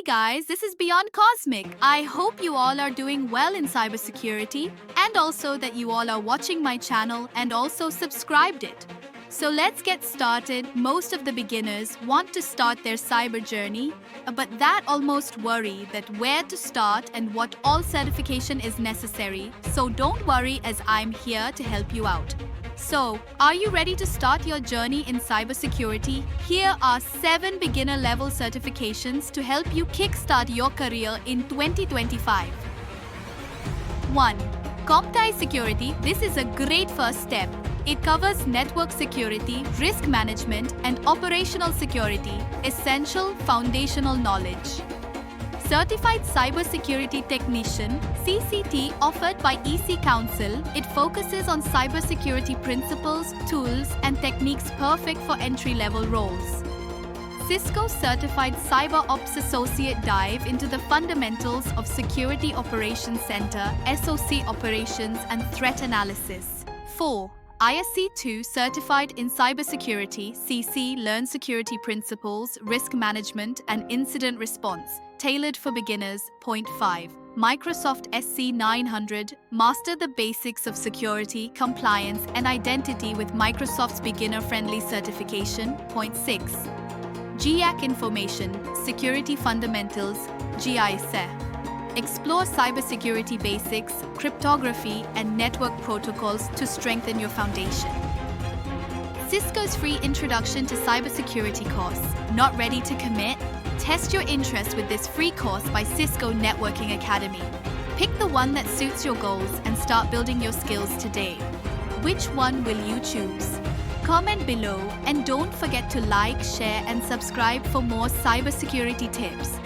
guys, this is Beyond Cosmic. I hope you all are doing well in cybersecurity and also that you all are watching my channel and also subscribed it. So let's get started. Most of the beginners want to start their cyber journey, but that almost worry that where to start and what all certification is necessary. So don't worry, as I'm here to help you out. So, are you ready to start your journey in cybersecurity? Here are 7 beginner-level certifications to help you kickstart your career in 2025. 1. CompTIA Security. This is a great first step. It covers network security, risk management, and operational security, essential foundational knowledge. Certified Cybersecurity Technician (CCT) offered by EC Council, it focuses on cybersecurity principles, tools, and techniques perfect for entry-level roles. Cisco Certified CyberOps Associate dive into the fundamentals of Security Operations Center (SOC) operations and threat analysis. 4. ISC 2 Certified in Cybersecurity (CC) learn security principles, risk management, and incident response, tailored for beginners. 5. Microsoft SC 900 master the basics of security, compliance, and identity with Microsoft's beginner-friendly certification. 6. GIAC Information Security Fundamentals (GISF). Explore cybersecurity basics, cryptography, and network protocols to strengthen your foundation. Cisco's free Introduction to Cybersecurity course. Not ready to commit? Test your interest with this free course by Cisco Networking Academy. Pick the one that suits your goals and start building your skills today. Which one will you choose? Comment below and don't forget to like, share, and subscribe for more cybersecurity tips.